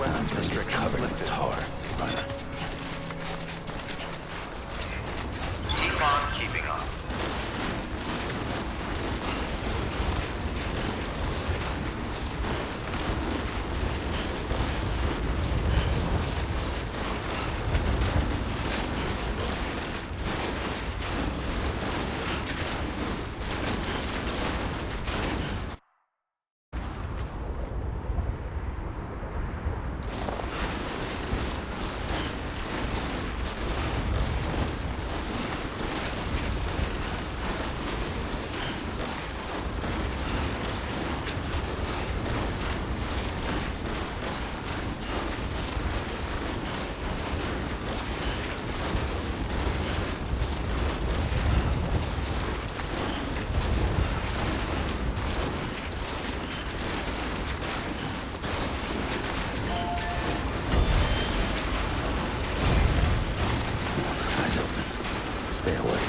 Weapons restrictions lifted. Keep on keeping on. Stay away.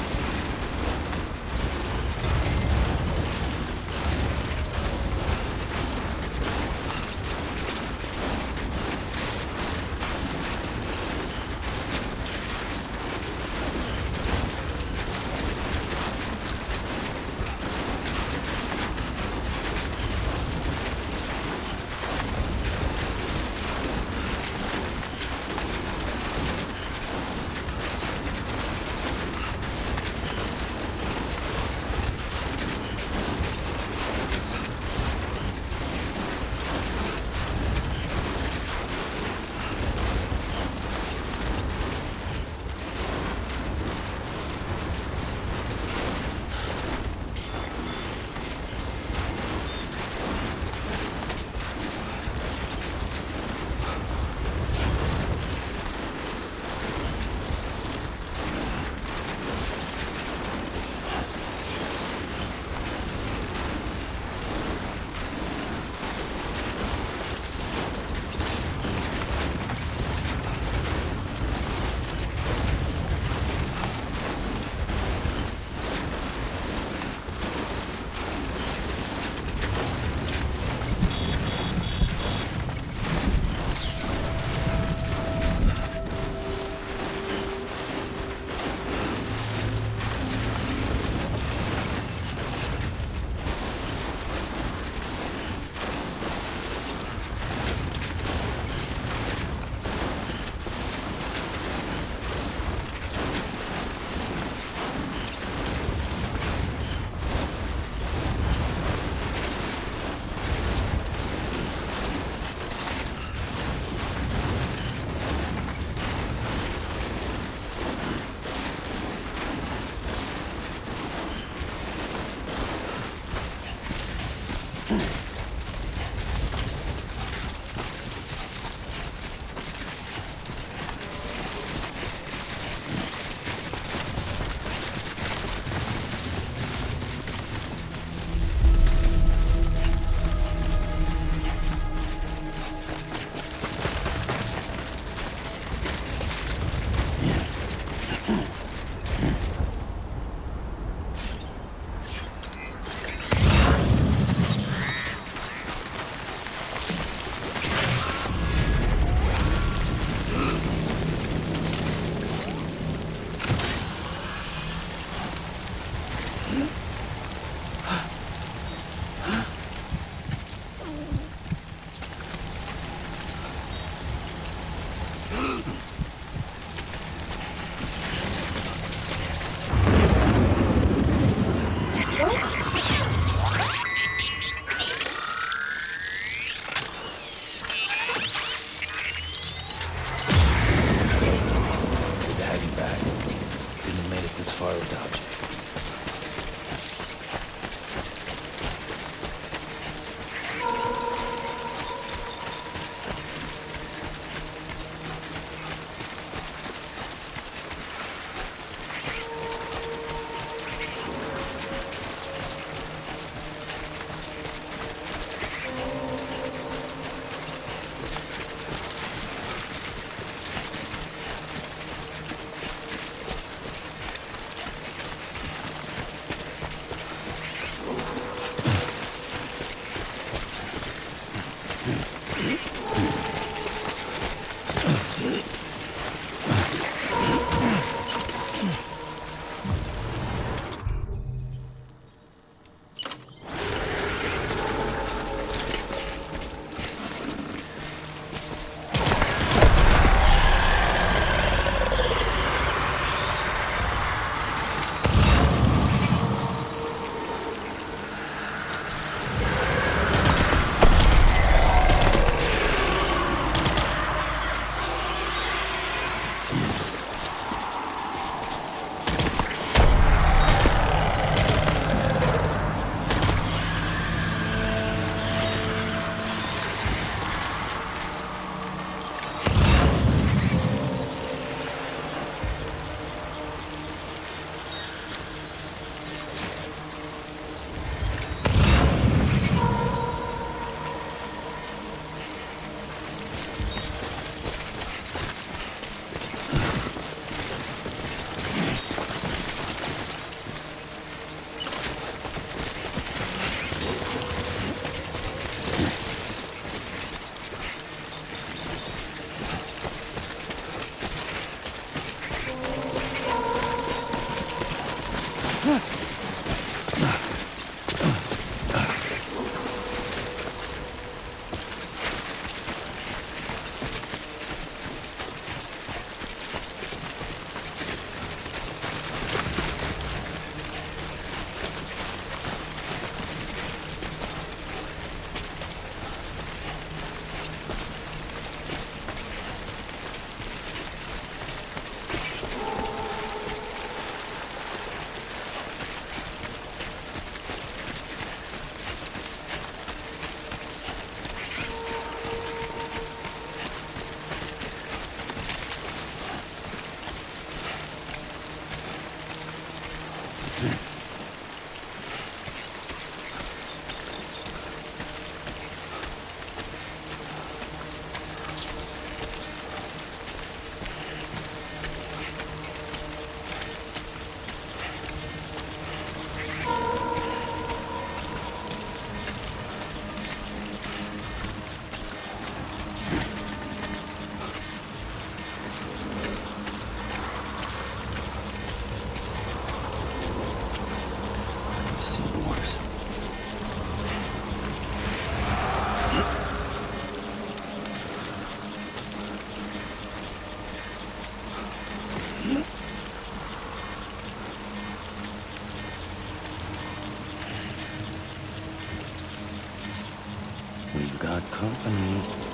You've got company.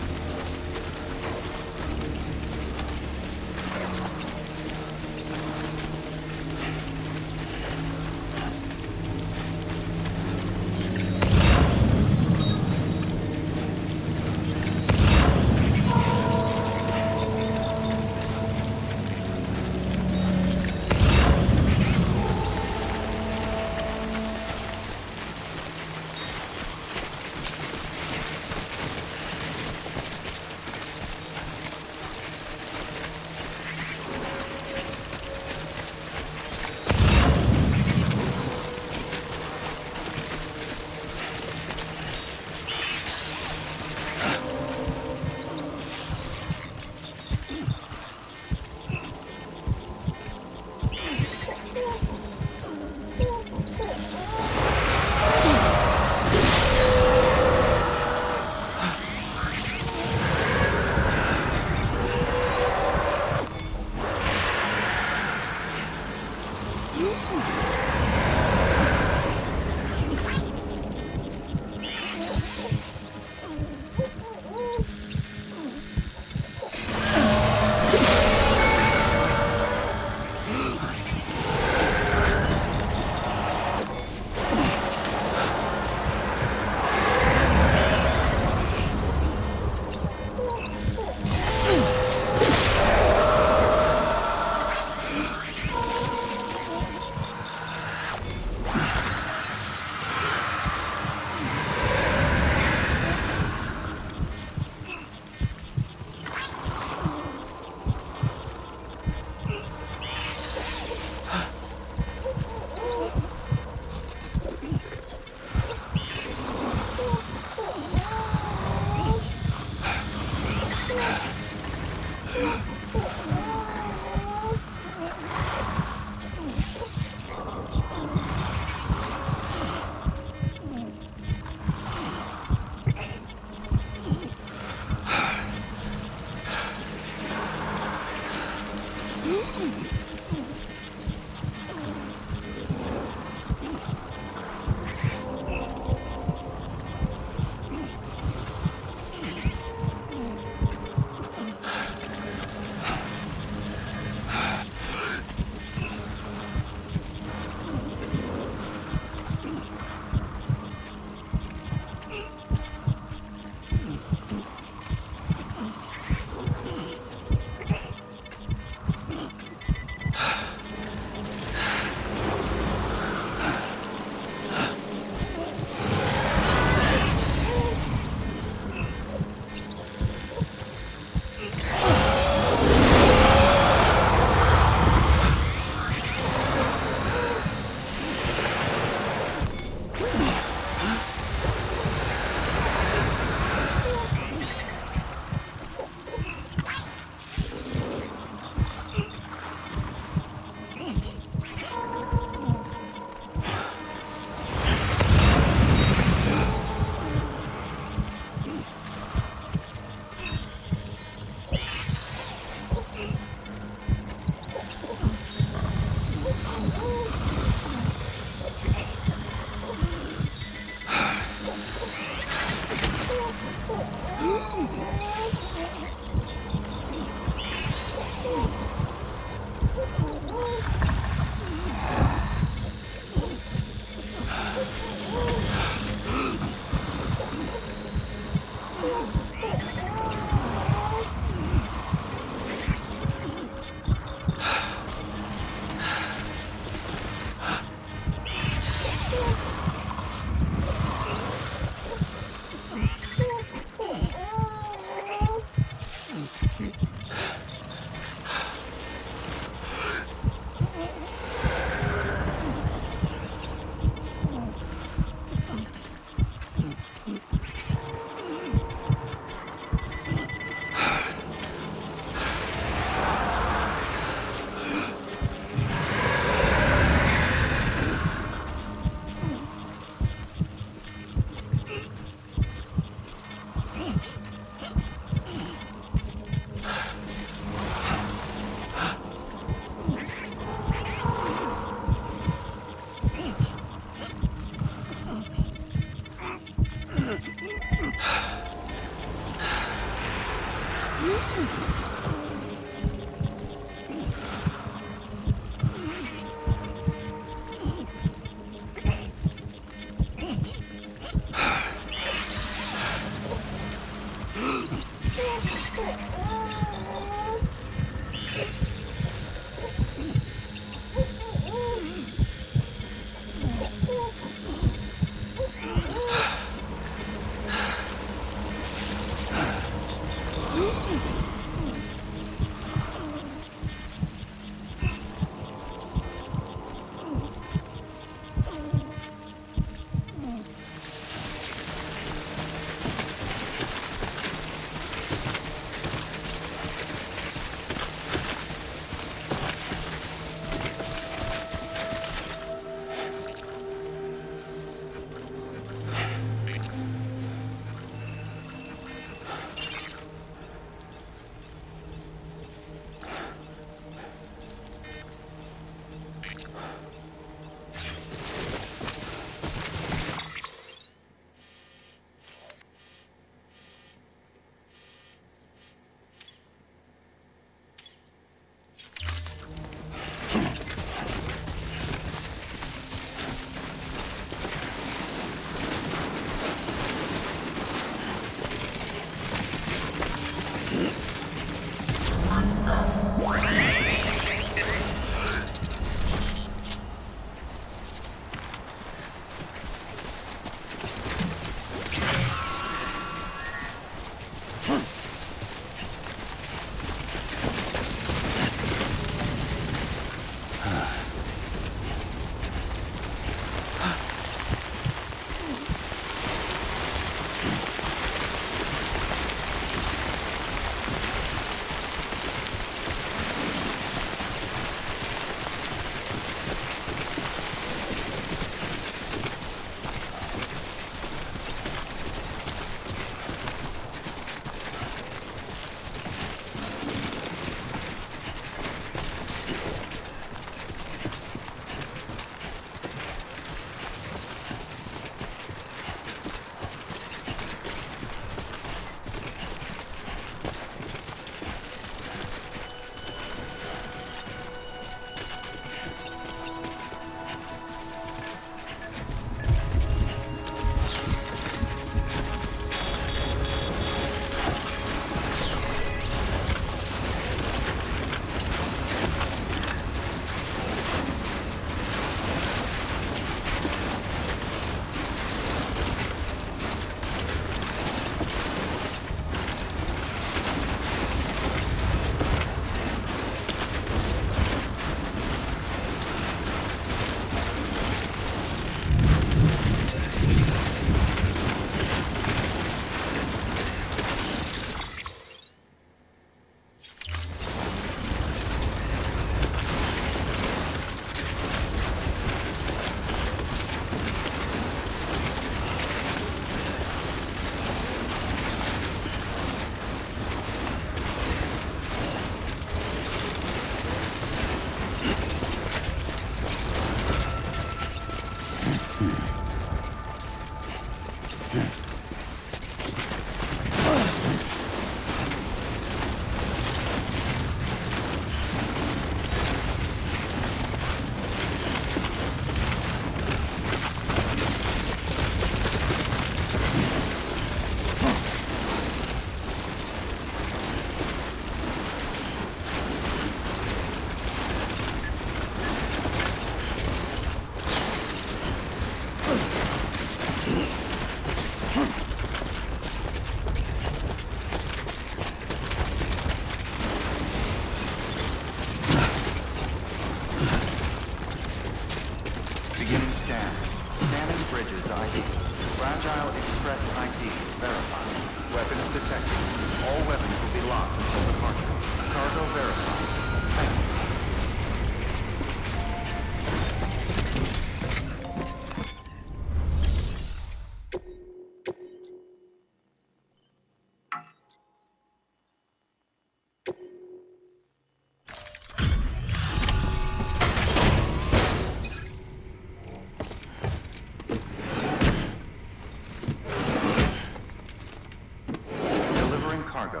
Cargo.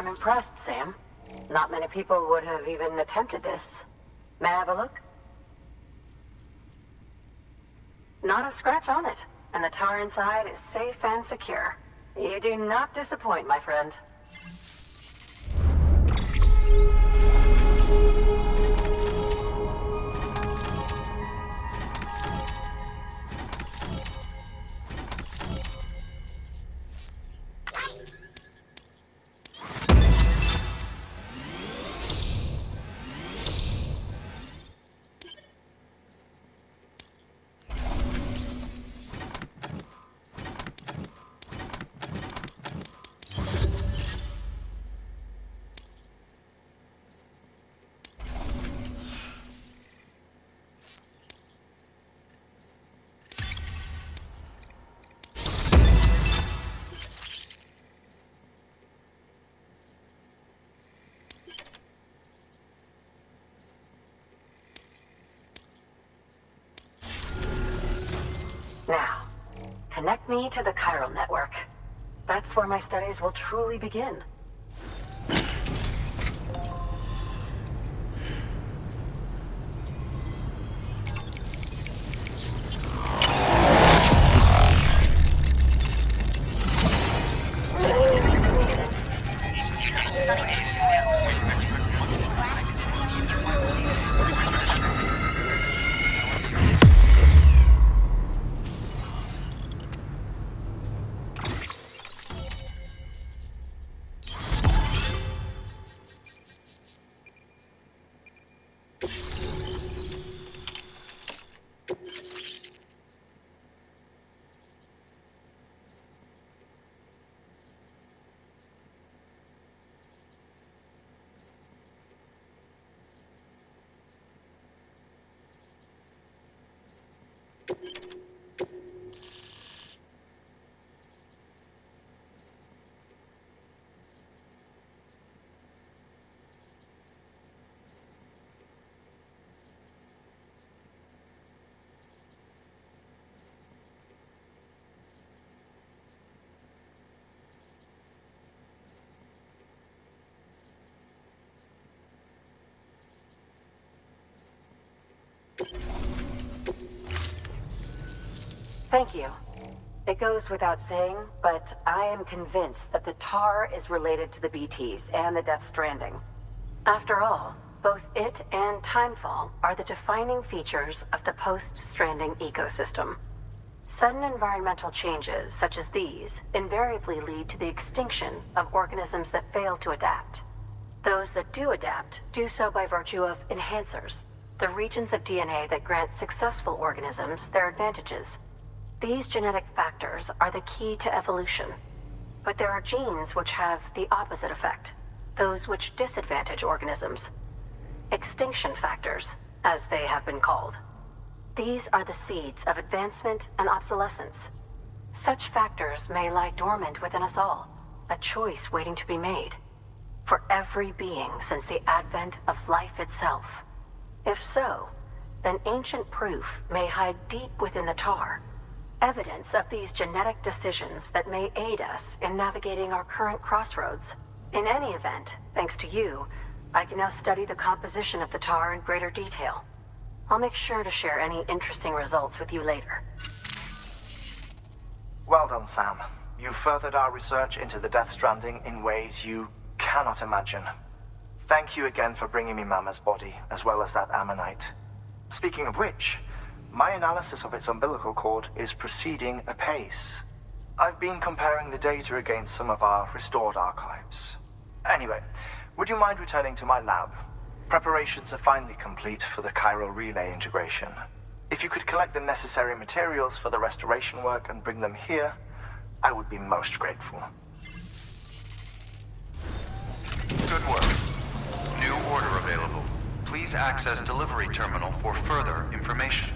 I'm impressed, Sam. Not many people would have even attempted this. May I have a look? Not a scratch on it, and the tar inside is safe and secure. You do not disappoint, my friend. Now, connect me to the chiral network. That's where my studies will truly begin. Thank you. It goes without saying, but I am convinced that the tar is related to the BTs and the Death Stranding. After all, both it and Timefall are the defining features of the post-Stranding ecosystem. Sudden environmental changes such as these invariably lead to the extinction of organisms that fail to adapt. Those that do adapt do so by virtue of enhancers, the regions of DNA that grant successful organisms their advantages. These genetic factors are the key to evolution. But there are genes which have the opposite effect, those which disadvantage organisms. Extinction factors, as they have been called. These are the seeds of advancement and obsolescence. Such factors may lie dormant within us all, a choice waiting to be made. For every being since the advent of life itself. If so, then ancient proof may hide deep within the tar. Evidence of these genetic decisions that may aid us in navigating our current crossroads. In any event, thanks to you, I can now study the composition of the tar in greater detail. I'll make sure to share any interesting results with you later. Well done, Sam. You furthered our research into the Death Stranding in ways you cannot imagine. Thank you again for bringing me Mama's body, as well as that ammonite. Speaking of which, my analysis of its umbilical cord is proceeding apace. I've been comparing the data against some of our restored archives. Anyway, would you mind returning to my lab? Preparations are finally complete for the chiral relay integration. If you could collect the necessary materials for the restoration work and bring them here, I would be most grateful. Good work. New order available. Please access delivery terminal for further information.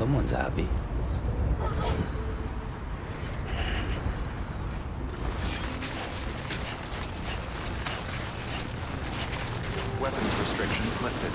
Someone's happy. Weapons restrictions lifted.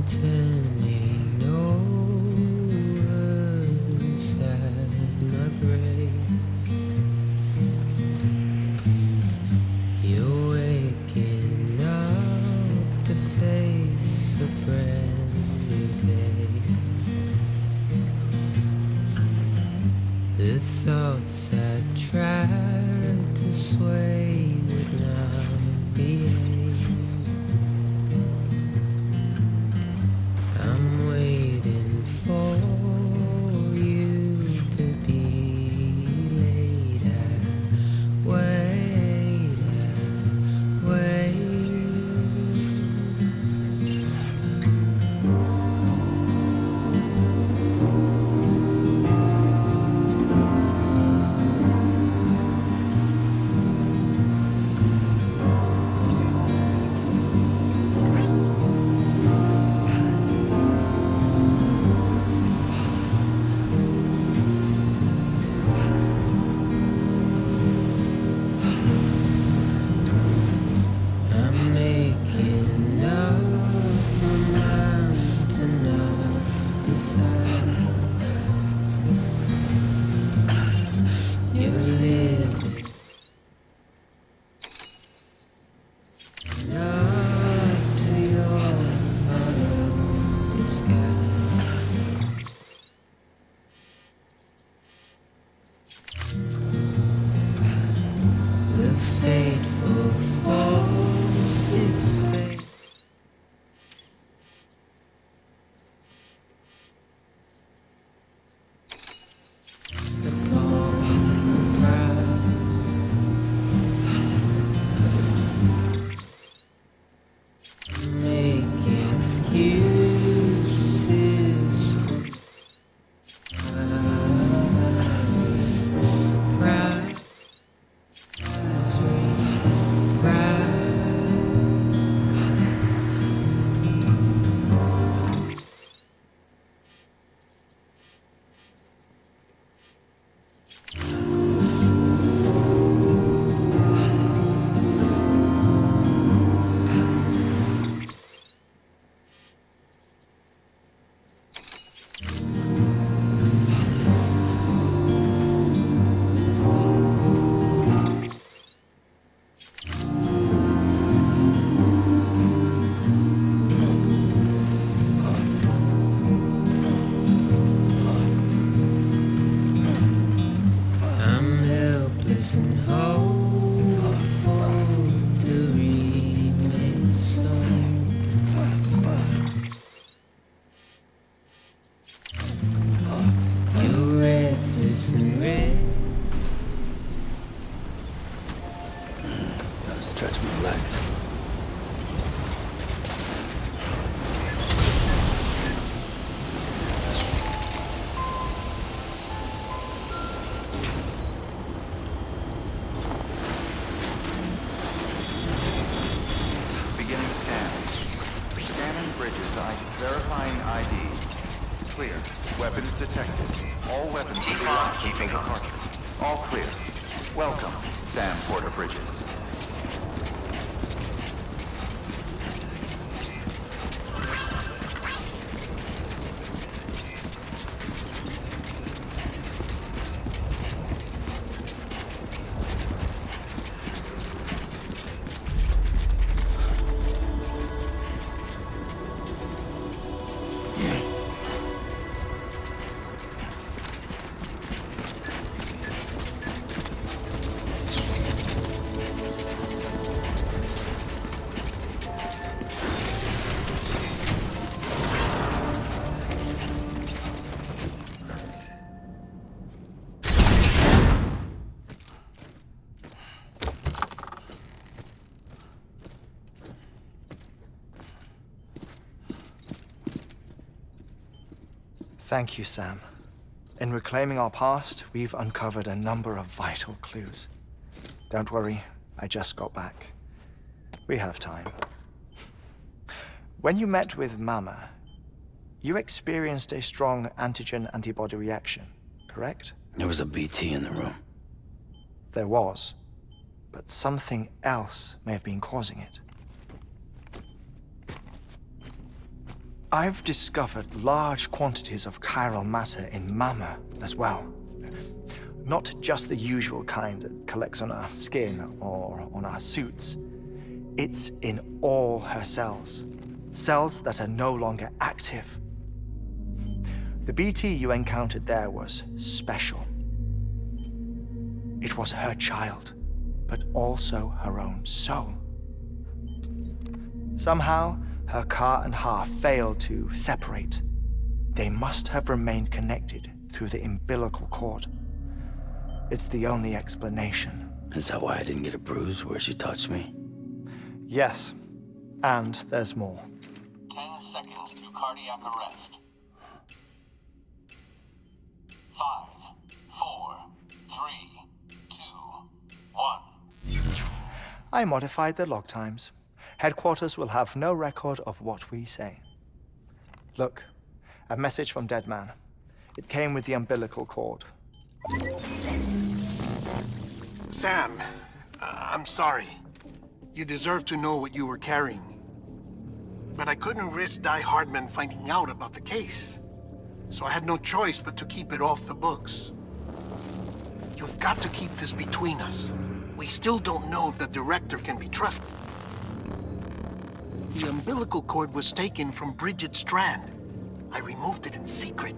Turning over inside my grave. You're waking up to face a brand new day. The thoughts I tried to sway would not behave. I'm waiting for you to be later. Wait. I'm making up my mind to not decide. You live up to your hollow disguise. The fateful forced its fate. Upon the prize. Make excuses. Verifying ID. Clear. Weapons detected. All weapons will be locked until departure. All clear. Welcome, Sam Porter Bridges. Thank you, Sam. In reclaiming our past, we've uncovered a number of vital clues. Don't worry, I just got back. We have time. When you met with Mama, you experienced a strong antigen-antibody reaction, correct? There was a BT in the room. There was, but something else may have been causing it. I've discovered large quantities of chiral matter in Mama as well. Not just the usual kind that collects on our skin or on our suits. It's in all her cells. Cells that are no longer active. The BT you encountered there was special. It was her child, but also her own soul. Somehow, her car and half failed to separate. They must have remained connected through the umbilical cord. It's the only explanation. Is that why I didn't get a bruise where she touched me? Yes, and there's more. 10 seconds to cardiac arrest. 5, 4, 3, 2, 1. I modified the log times. Headquarters will have no record of what we say. Look, a message from Deadman. It came with the umbilical cord. Sam, I'm sorry. You deserve to know what you were carrying. But I couldn't risk Die Hardman finding out about the case. So I had no choice but to keep it off the books. You've got to keep this between us. We still don't know if the director can be trusted. The umbilical cord was taken from Bridget Strand. I removed it in secret.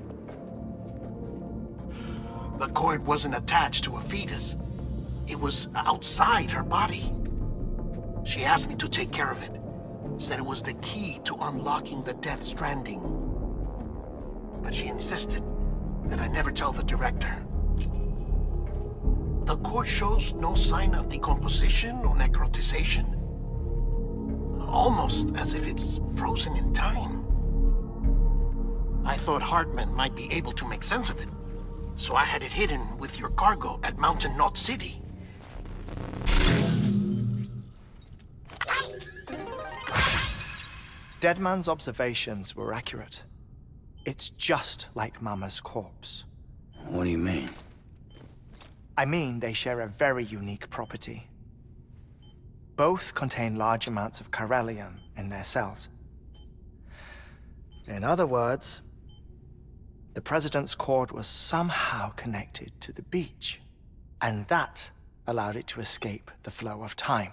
The cord wasn't attached to a fetus. It was outside her body. She asked me to take care of it. Said it was the key to unlocking the Death Stranding. But she insisted that I never tell the director. The cord shows no sign of decomposition or necrotization. Almost as if it's frozen in time. I thought Hartman might be able to make sense of it, so I had it hidden with your cargo at Mountain Knot City. Deadman's observations were accurate. It's just like Mama's corpse. What do you mean? I mean, they share a very unique property. Both contain large amounts of chiralium in their cells. In other words, the President's cord was somehow connected to the beach, and that allowed it to escape the flow of time.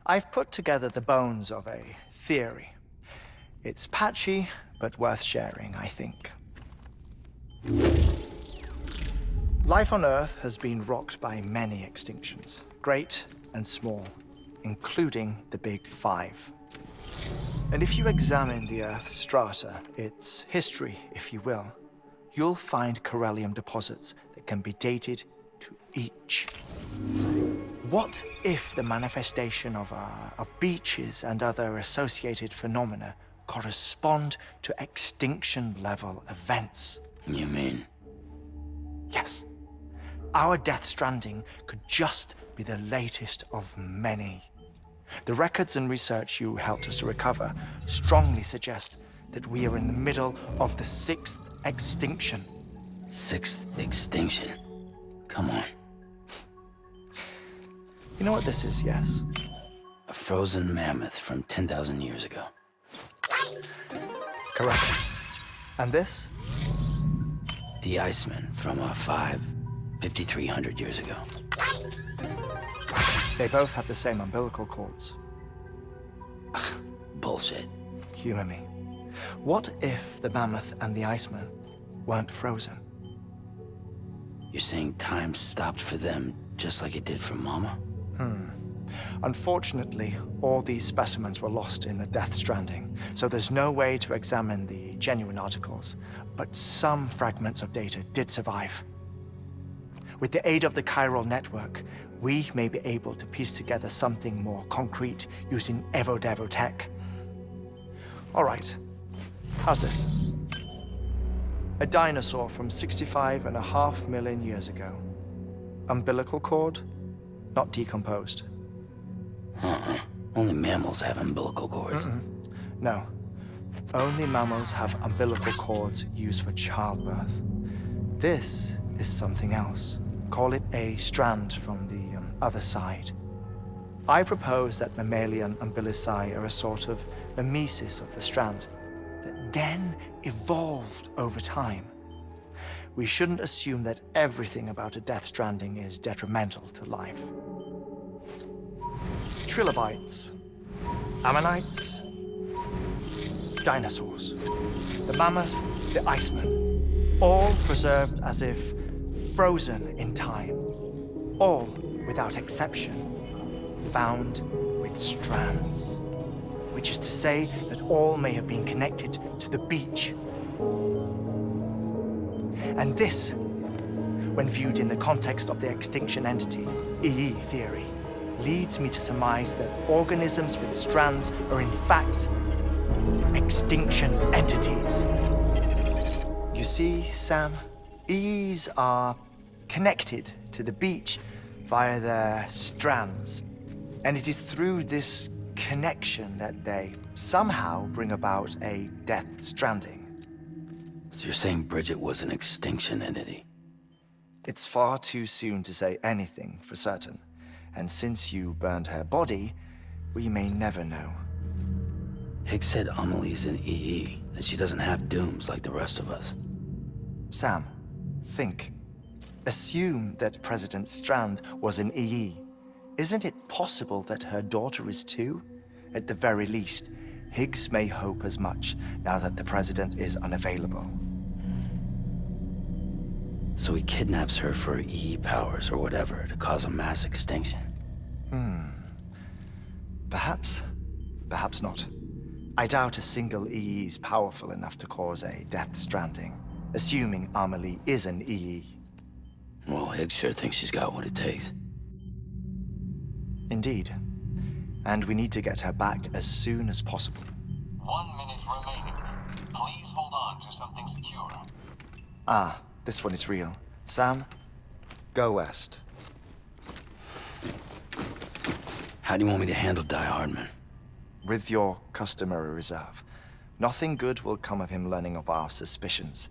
I've put together the bones of a theory. It's patchy, but worth sharing, I think. Life on Earth has been rocked by many extinctions, great and small, including the Big Five. And if you examine the Earth's strata, its history, if you will, you'll find chiralium deposits that can be dated to each. What if the manifestation of beaches and other associated phenomena correspond to extinction-level events? You mean? Yes. Our Death Stranding could just be the latest of many. The records and research you helped us to recover strongly suggest that we are in the middle of the 6th extinction. 6th extinction? Come on. You know what this is, yes? A frozen mammoth from 10,000 years ago. Correct. And this? The Iceman from 5,300 years ago. They both have the same umbilical cords. Bullshit. Humor me. What if the mammoth and the Iceman weren't frozen? You're saying time stopped for them just like it did for Mama? Unfortunately, all these specimens were lost in the Death Stranding, so there's no way to examine the genuine articles. But some fragments of data did survive. With the aid of the chiral network, we may be able to piece together something more concrete using Evo-Devo tech. All right, how's this? A dinosaur from 65.5 million years ago. Umbilical cord, not decomposed. Only mammals have umbilical cords. No, only mammals have umbilical cords used for childbirth. This is something else. Call it a strand from the other side. I propose that mammalian umbilici are a sort of mimesis of the strand that then evolved over time. We shouldn't assume that everything about a Death Stranding is detrimental to life. Trilobites, ammonites, dinosaurs, the mammoth, the Iceman, all preserved as if frozen in time, all without exception found with strands, which is to say that all may have been connected to the beach. And this, when viewed in the context of the extinction entity, EE theory, leads me to surmise that organisms with strands are in fact extinction entities. You see, Sam, EEs are connected to the beach via their strands. And it is through this connection that they somehow bring about a Death Stranding. So you're saying Bridget was an extinction entity? It's far too soon to say anything for certain. And since you burned her body, we may never know. Higgs said Amelie's an EE, that she doesn't have dooms like the rest of us. Sam, think. Assume that President Strand was an EE. Isn't it possible that her daughter is too? At the very least, Higgs may hope as much now that the president is unavailable. So he kidnaps her for EE powers or whatever to cause a mass extinction. Perhaps not. I doubt a single EE is powerful enough to cause a Death Stranding, assuming Amelie is an EE. Well, Higgs sure thinks she's got what it takes. Indeed. And we need to get her back as soon as possible. 1 minute remaining. Please hold on to something secure. Ah, this one is real. Sam, go west. How do you want me to handle Die Hardman? With your customary reserve. Nothing good will come of him learning of our suspicions.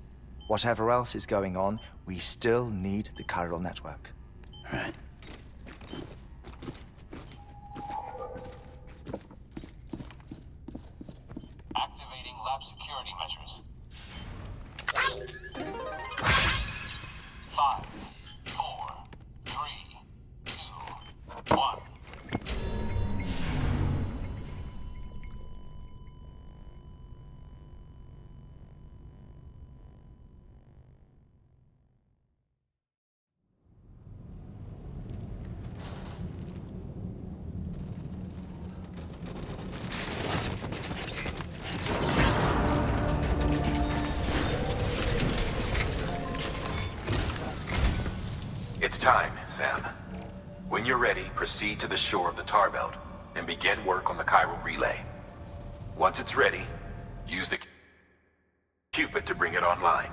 Whatever else is going on, we still need the chiral network. Right. Activating lab security measures. 5, 4, 3, 2, 1. It's time, Sam. When you're ready, proceed to the shore of the tar belt and begin work on the chiral relay. Once it's ready, use the Cupid to bring it online.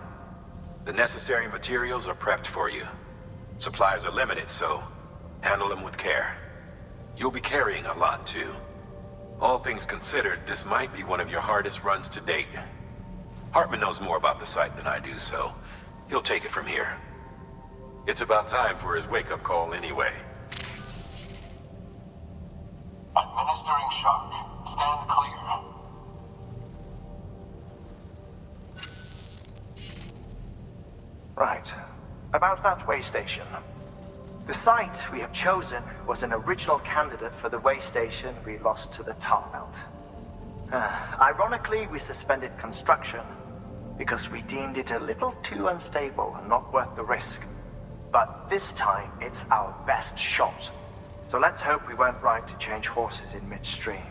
The necessary materials are prepped for you. Supplies are limited, so handle them with care. You'll be carrying a lot, too. All things considered, this might be one of your hardest runs to date. Hartman knows more about the site than I do, so he'll take it from here. It's about time for his wake-up call anyway. Administering shock. Stand clear. Right. About that way station. The site we have chosen was an original candidate for the way station we lost to the tar belt. Ironically, we suspended construction because we deemed it a little too unstable and not worth the risk. But this time, it's our best shot. So let's hope we weren't right to change horses in midstream.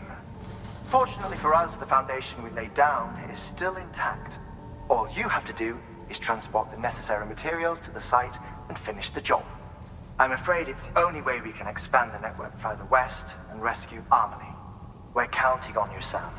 Fortunately for us, the foundation we laid down is still intact. All you have to do is transport the necessary materials to the site and finish the job. I'm afraid it's the only way we can expand the network further west and rescue Harmony. We're counting on you, Sam.